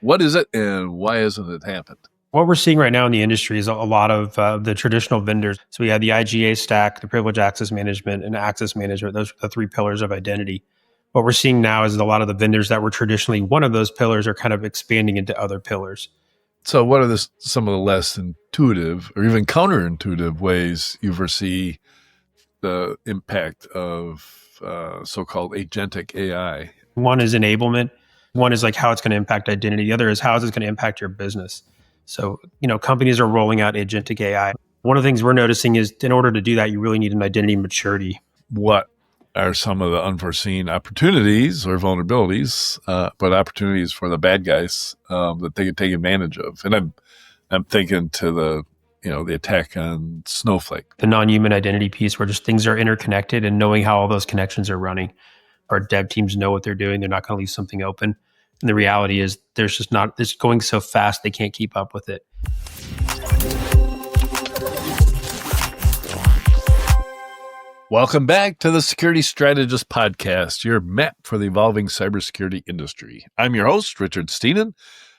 What is it and why hasn't it happened? What we're seeing right now in the industry is a lot of the traditional vendors. So we have the IGA stack, the privilege access management, and access management. Those are the three pillars of identity. What we're seeing now is a lot of the vendors that were traditionally one of those pillars are kind of expanding into other pillars. So what are some of the less intuitive or even counterintuitive ways you foresee the impact of so-called agentic AI? One is enablement. One is like how it's going to impact identity. The other is how is it going to impact your business. So, companies are rolling out agentic AI. One of the things we're noticing is in order to do that, you really need an identity maturity. What are some of the unforeseen opportunities or vulnerabilities, but opportunities for the bad guys that they could take advantage of? And I'm thinking to the attack on Snowflake. The non-human identity piece where just things are interconnected and knowing how all those connections are running. Our dev teams know what they're doing. They're not going to leave something open. And the reality is it's going so fast, they can't keep up with it. Welcome back to the Security Strategist podcast, your map for the evolving cybersecurity industry. I'm your host, Richard Stiennon.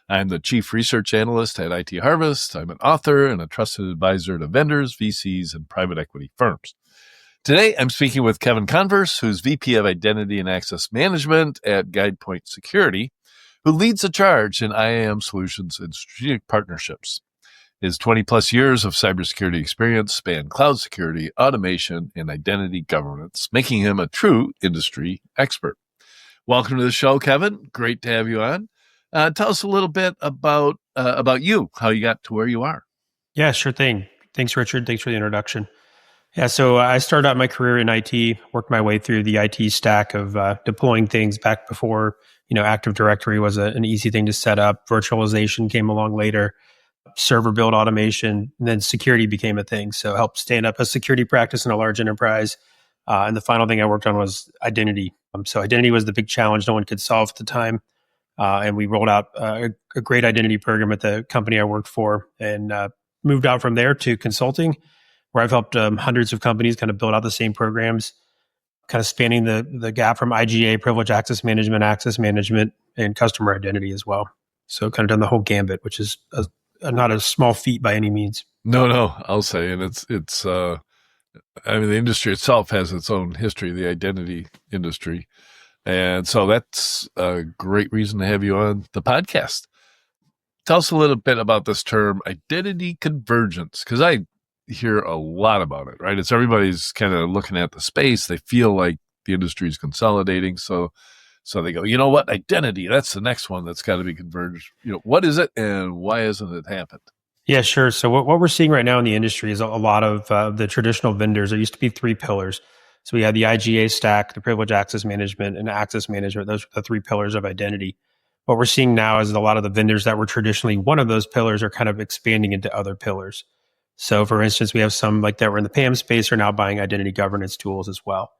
I'm the Chief Research Analyst at IT Harvest. I'm an author and a trusted advisor to vendors, VCs, and private equity firms. Today, I'm speaking with Kevin Converse, who's VP of Identity and Access Management at GuidePoint Security, who leads the charge in IAM solutions and strategic partnerships. His 20-plus years of cybersecurity experience span cloud security, automation, and identity governance, making him a true industry expert. Welcome to the show, Kevin. Great to have you on. Tell us a little bit about you, how you got to where you are. Yeah, sure thing. Thanks, Richard. Thanks for the introduction. Yeah, so I started out my career in IT, worked my way through the IT stack of deploying things back before, Active Directory was an easy thing to set up. Virtualization came along later, server build automation, and then security became a thing. So I helped stand up a security practice in a large enterprise. And the final thing I worked on was identity. So identity was the big challenge no one could solve at the time. And we rolled out a great identity program at the company I worked for and moved out from there to consulting, where I've helped hundreds of companies kind of build out the same programs, kind of spanning the gap from IGA, privilege access management, and customer identity as well. So kind of done the whole gambit, which is not a small feat by any means. No, I'll say. And it's the industry itself has its own history, the identity industry. And so that's a great reason to have you on the podcast. Tell us a little bit about this term, identity convergence, because I hear a lot about it, right? It's everybody's kind of looking at the space. They feel like the industry is consolidating. So they go, you know what? Identity, that's the next one that's got to be converged. What is it and why hasn't it happened? Yeah, sure. So what we're seeing right now in the industry is a lot of the traditional vendors. There used to be three pillars. So we had the IGA stack, the privilege access management, and access management. Those are the three pillars of identity. What we're seeing now is a lot of the vendors that were traditionally one of those pillars are kind of expanding into other pillars. So for instance, we have some like that were in the PAM space are now buying identity governance tools as well.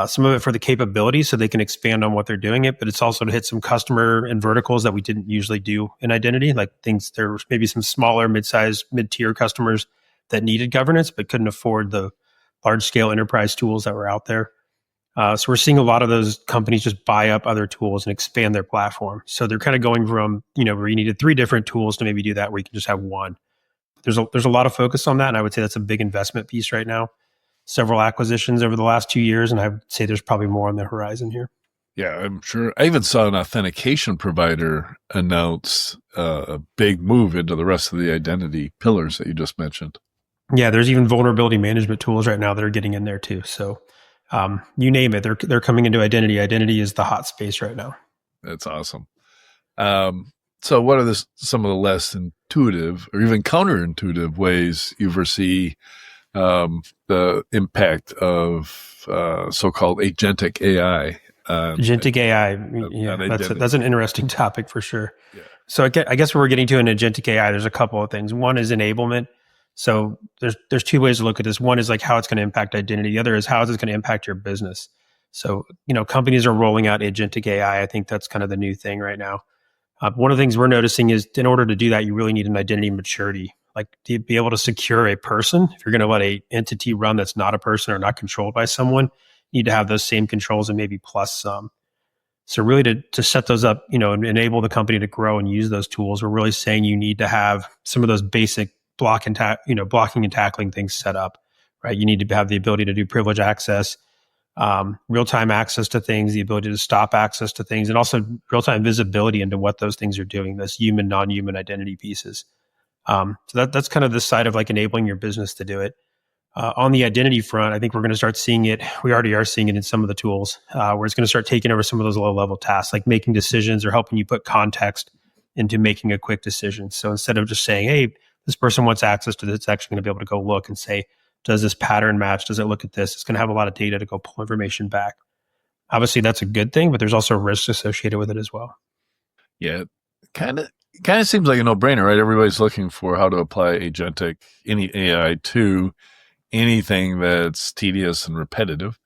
Some of it for the capability so they can expand on what they're doing it, but it's also to hit some customer and verticals that we didn't usually do in identity, like things there were maybe some smaller, mid-tier customers that needed governance but couldn't afford the large-scale enterprise tools that were out there. So we're seeing a lot of those companies just buy up other tools and expand their platform. So they're kind of going from, where you needed three different tools to maybe do that where you can just have one. There's a lot of focus on that, and I would say that's a big investment piece right now. Several acquisitions over the last 2 years, and I would say there's probably more on the horizon here. Yeah, I'm sure. I even saw an authentication provider announce a big move into the rest of the identity pillars that you just mentioned. Yeah, there's even vulnerability management tools right now that are getting in there too. So you name it, they're coming into identity. Identity is the hot space right now. That's awesome. So what are some of the less intuitive or even counterintuitive ways you foresee the impact of so-called agentic AI? Agentic AI, that's an interesting topic for sure. Yeah. So I guess when we're getting to an agentic AI, there's a couple of things. One is enablement. So there's two ways to look at this. One is like how it's going to impact identity. The other is how is it going to impact your business. So companies are rolling out agentic AI. I think that's kind of the new thing right now. One of the things we're noticing is in order to do that, you really need an identity maturity. Like to be able to secure a person, if you're going to let an entity run that's not a person or not controlled by someone, you need to have those same controls and maybe plus some. So really to set those up, and enable the company to grow and use those tools, we're really saying you need to have some of those basic blocking and tackling things set up, right? You need to have the ability to do privilege access, real-time access to things, the ability to stop access to things, and also real-time visibility into what those things are doing, those human, non-human identity pieces. So that's kind of the side of like enabling your business to do it. On the identity front, I think we're going to start seeing it. We already are seeing it in some of the tools where it's going to start taking over some of those low-level tasks, like making decisions or helping you put context into making a quick decision. So instead of just saying, hey, this person wants access to this, it's actually going to be able to go look and say, does this pattern match? Does it look at this? It's going to have a lot of data to go pull information back. Obviously, that's a good thing, but there's also risks associated with it as well. Yeah, kind of seems like a no-brainer, right? Everybody's looking for how to apply agentic, any AI to anything that's tedious and repetitive.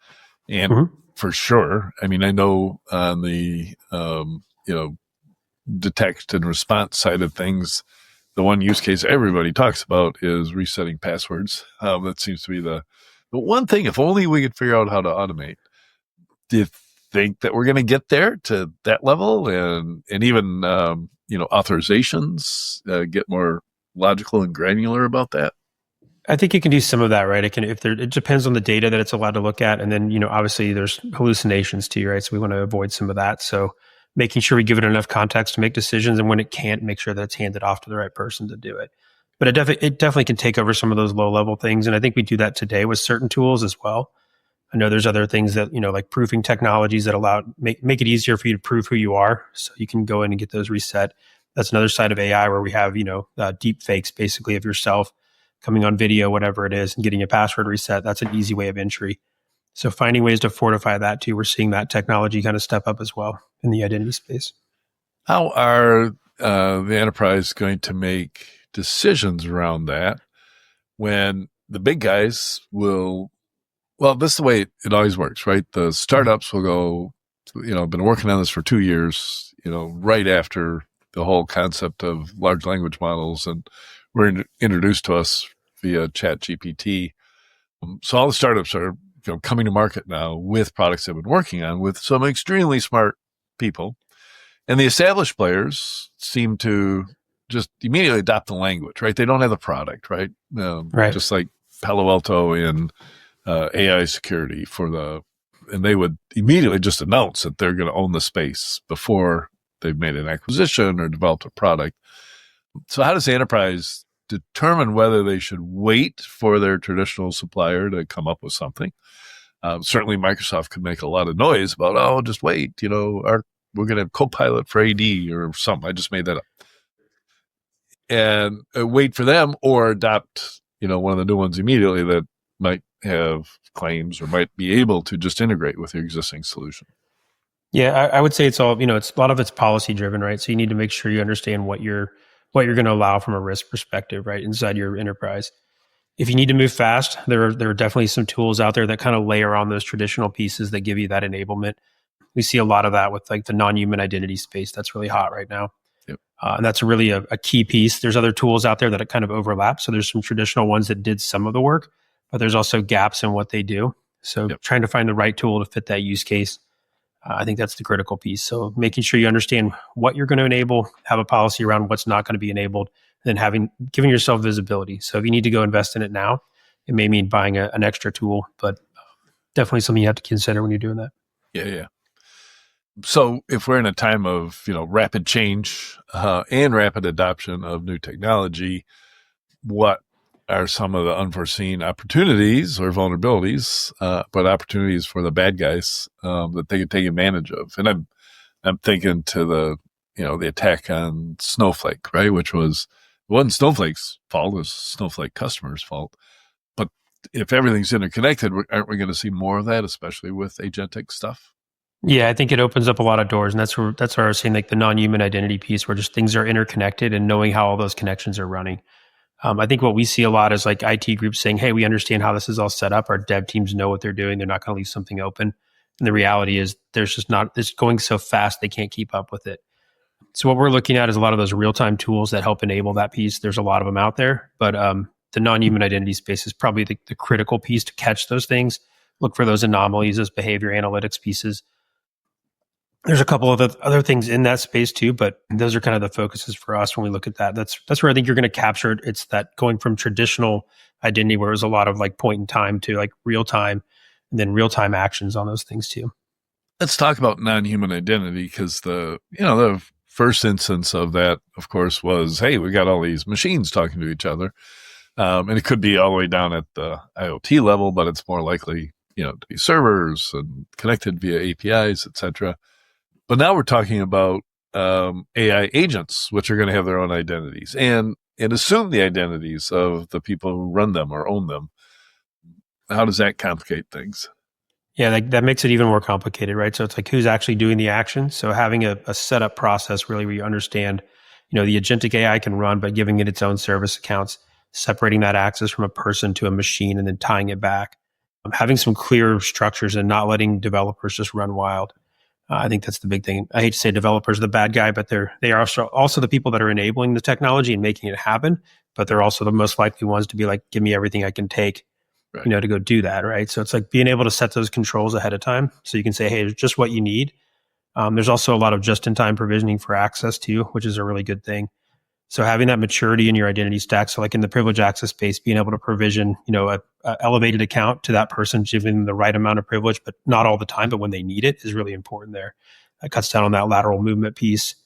And for sure, I mean, I know on the, detect and response side of things, the one use case everybody talks about is resetting passwords. That seems to be the one thing, if only we could figure out how to automate. Do you think that we're going to get there to that level and even, authorizations get more logical and granular about that? I think it can do some of that, right? It depends on the data that it's allowed to look at. And then, obviously there's hallucinations too, right? So we want to avoid some of that. So making sure we give it enough context to make decisions. And when it can't, make sure that it's handed off to the right person to do it. But it definitely can take over some of those low level things. And I think we do that today with certain tools as well. I know there's other things that, like proofing technologies that make it easier for you to prove who you are. So you can go in and get those reset. That's another side of AI where we have, deep fakes basically of yourself coming on video, whatever it is, and getting a password reset. That's an easy way of entry. So finding ways to fortify that too. We're seeing that technology kind of step up as well in the identity space. How are the enterprise going to make decisions around that when the big guys will, well, this is the way it always works, right? The startups will go, I've been working on this for 2 years, right after the whole concept of large language models and were introduced to us via ChatGPT. So all the startups are coming to market now with products they've been working on with some extremely smart people. And the established players seem to just immediately adopt the language, right? They don't have the product, right? Right. Just like Palo Alto in AI security and they would immediately just announce that they're going to own the space before they've made an acquisition or developed a product. So how does the enterprise determine whether they should wait for their traditional supplier to come up with something? Certainly Microsoft could make a lot of noise about, just wait, we're going to have Copilot for AD or something. I just made that up. And wait for them or adopt, one of the new ones immediately that might have claims or might be able to just integrate with your existing solution. Yeah, I would say it's all, it's a lot of it's policy driven, right? So you need to make sure you understand what you're going to allow from a risk perspective, right, inside your enterprise. If you need to move fast, there are definitely some tools out there that kind of layer on those traditional pieces that give you that enablement. We see a lot of that with like the non-human identity space. That's really hot right now. Yep. And that's really a key piece. There's other tools out there that kind of overlap. So there's some traditional ones that did some of the work, but there's also gaps in what they do. So trying to find the right tool to fit that use case. I think that's the critical piece. So making sure you understand what you're going to enable, have a policy around what's not going to be enabled, and then giving yourself visibility. So if you need to go invest in it now, it may mean buying an extra tool, but definitely something you have to consider when you're doing that. Yeah. So if we're in a time of, rapid change and rapid adoption of new technology, what are some of the unforeseen opportunities or vulnerabilities, but opportunities for the bad guys that they could take advantage of? And I'm thinking to the attack on Snowflake, right? Which wasn't Snowflake's fault, it was Snowflake customers' fault. But if everything's interconnected, aren't we going to see more of that, especially with agentic stuff? Yeah, I think it opens up a lot of doors, and that's where I was saying like the non-human identity piece, where just things are interconnected and knowing how all those connections are running. I think what we see a lot is like IT groups saying, hey, we understand how this is all set up. Our dev teams know what they're doing. They're not going to leave something open. And the reality is it's going so fast, they can't keep up with it. So what we're looking at is a lot of those real-time tools that help enable that piece. There's a lot of them out there, but the non-human identity space is probably the critical piece to catch those things, look for those anomalies, those behavior analytics pieces. There's a couple of other things in that space too, but those are kind of the focuses for us when we look at that. That's where I think you're going to capture it. It's that going from traditional identity, where it was a lot of like point in time, to like real time, and then real time actions on those things too. Let's talk about non-human identity, because the first instance of that, of course, was, hey, we got all these machines talking to each other. And it could be all the way down at the IoT level, but it's more likely, to be servers and connected via APIs, etc. But now we're talking about AI agents, which are going to have their own identities and assume the identities of the people who run them or own them. How does that complicate things? Yeah, that makes it even more complicated, right? So it's like, who's actually doing the action? So having a setup process, really, where you understand, the agentic AI can run, but giving it its own service accounts, separating that access from a person to a machine, and then tying it back. Having some clear structures and not letting developers just run wild. I think that's the big thing. I hate to say developers are the bad guy, but they are also the people that are enabling the technology and making it happen. But they're also the most likely ones to be like, give me everything I can take, Right. to go do that, right? So it's like being able to set those controls ahead of time, so you can say, hey, it's just what you need. There's also a lot of just-in-time provisioning for access too, which is a really good thing. So having that maturity in your identity stack, so like in the privilege access space, being able to provision, a elevated account to that person, giving them the right amount of privilege, but not all the time, but when they need it, is really important there. It cuts down on that lateral movement piece.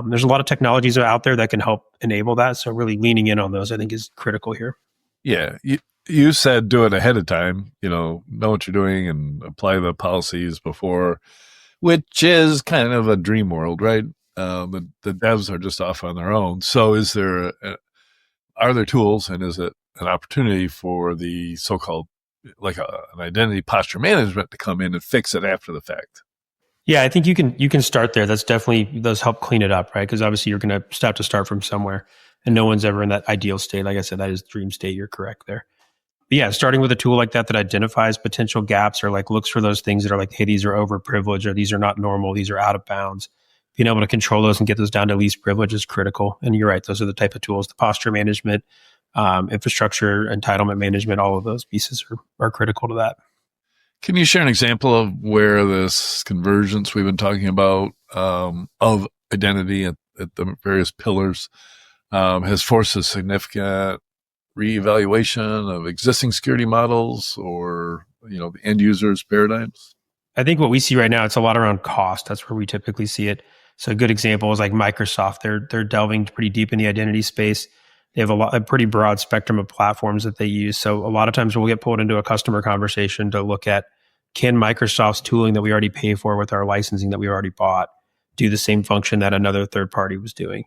There's a lot of technologies out there that can help enable that. So really leaning in on those, I think, is critical here. Yeah. You said do it ahead of time, know what you're doing and apply the policies before, which is kind of a dream world, right? The devs are just off on their own. So are there tools, and is it an opportunity for the so-called, like an identity posture management, to come in and fix it after the fact? Yeah, I think you can start there. That's definitely, those help clean it up, right? Because obviously you're going to have to start from somewhere, and no one's ever in that ideal state. Like I said, that is dream state. You're correct there. But yeah, starting with a tool like that identifies potential gaps, or like looks for those things that are like, hey, these are overprivileged, or these are not normal, these are out of bounds. Being able to control those and get those down to least privilege is critical. And you're right; those are the type of tools, the posture management, infrastructure, entitlement management, all of those pieces are critical to that. Can you share an example of where this convergence we've been talking about, of identity at the various pillars, has forced a significant reevaluation of existing security models, or the end users' paradigms? I think what we see right now, it's a lot around cost. That's where we typically see it. So a good example is like Microsoft. They're delving pretty deep in the identity space. They have a pretty broad spectrum of platforms that they use. So a lot of times we'll get pulled into a customer conversation to look at, can Microsoft's tooling that we already pay for with our licensing that we already bought do the same function that another third party was doing?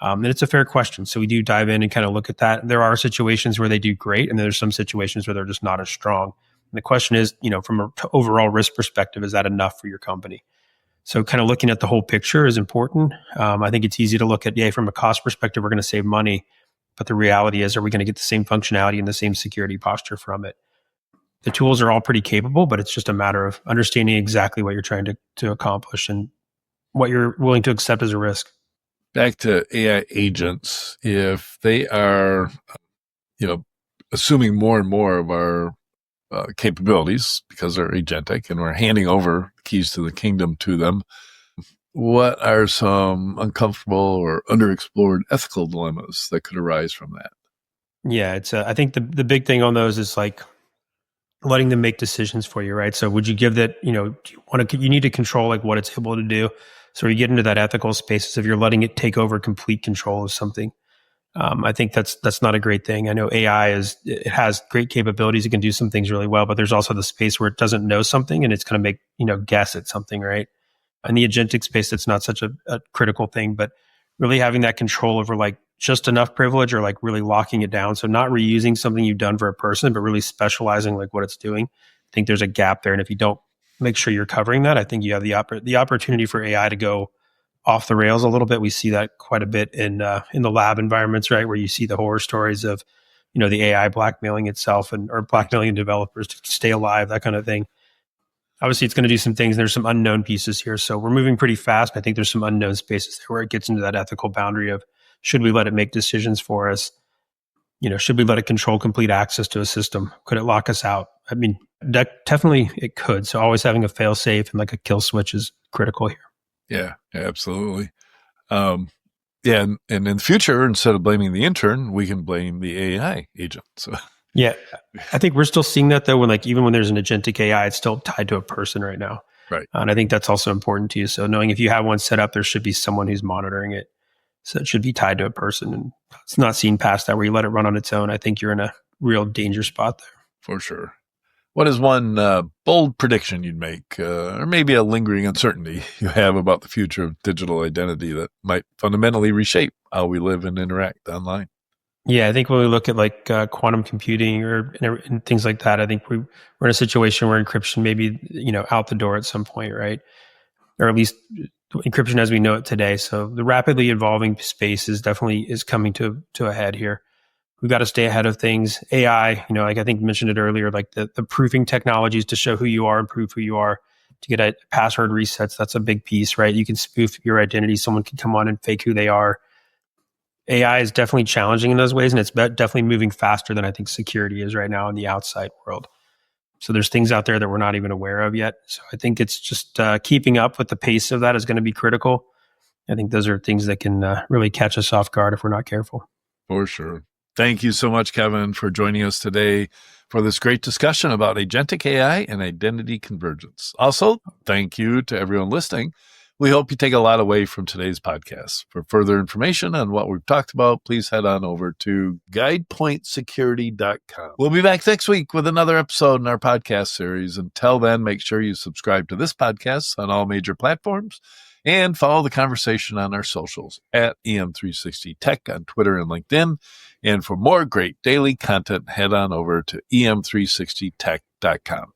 And it's a fair question. So we do dive in and kind of look at that. There are situations where they do great, and there's some situations where they're just not as strong. And the question is, from an overall risk perspective, is that enough for your company? So kind of looking at the whole picture is important. I think it's easy to look at, from a cost perspective, we're going to save money. But the reality is, are we going to get the same functionality and the same security posture from it? The tools are all pretty capable, but it's just a matter of understanding exactly what you're trying to accomplish and what you're willing to accept as a risk. Back to AI agents, if they are, assuming more and more of our capabilities because they're agentic, and we're handing over the keys to the kingdom to them, what are some uncomfortable or underexplored ethical dilemmas that could arise from that? Yeah, it's I think the big thing on those is like letting them make decisions for you, right? So would you give that, you need to control like what it's able to do. So you get into that ethical spaces, if you're letting it take over complete control of something. I think that's not a great thing. I know AI it has great capabilities. It can do some things really well, but there's also the space where it doesn't know something and it's going to make, guess at something, right? In the agentic space, it's not such a critical thing, but really having that control over like just enough privilege, or like really locking it down. So not reusing something you've done for a person, but really specializing like what it's doing. I think there's a gap there. And if you don't make sure you're covering that, I think you have the opportunity for AI to go off the rails a little bit. We see that quite a bit in the lab environments, right? Where you see the horror stories of, the AI blackmailing itself or blackmailing developers to stay alive, that kind of thing. Obviously, it's going to do some things. There's some unknown pieces here. So we're moving pretty fast. I think there's some unknown spaces there where it gets into that ethical boundary of, should we let it make decisions for us? Should we let it control complete access to a system? Could it lock us out? I mean, Definitely it could. So always having a fail safe and like a kill switch is critical here. Yeah, absolutely. Yeah, and in the future, instead of blaming the intern, we can blame the AI agent. So yeah, I think we're still seeing that though. When like even when there's an agentic AI, it's still tied to a person right now. Right. And I think that's also important to you. So knowing if you have one set up, there should be someone who's monitoring it. So it should be tied to a person, and it's not seen past that where you let it run on its own. I think you're in a real danger spot there. For sure. What is one bold prediction you'd make, or maybe a lingering uncertainty you have about the future of digital identity that might fundamentally reshape how we live and interact online? Yeah, I think when we look at like quantum computing and things like that, I think we're in a situation where encryption may be out the door at some point, right? Or at least encryption as we know it today. So the rapidly evolving space is coming to a head here. We've got to stay ahead of things. AI, like I think mentioned it earlier, like the proofing technologies to show who you are and prove who you are. To get a password resets, that's a big piece, right? You can spoof your identity. Someone can come on and fake who they are. AI is definitely challenging in those ways, and it's definitely moving faster than I think security is right now in the outside world. So there's things out there that we're not even aware of yet. So I think it's just keeping up with the pace of that is going to be critical. I think those are things that can really catch us off guard if we're not careful. For sure. Thank you so much, Kevin, for joining us today for this great discussion about agentic AI and identity convergence. Also, thank you to everyone listening. We hope you take a lot away from today's podcast. For further information on what we've talked about, please head on over to GuidePointSecurity.com. We'll be back next week with another episode in our podcast series. Until then, make sure you subscribe to this podcast on all major platforms and follow the conversation on our socials at EM360Tech on Twitter and LinkedIn. And for more great daily content, head on over to EM360Tech.com.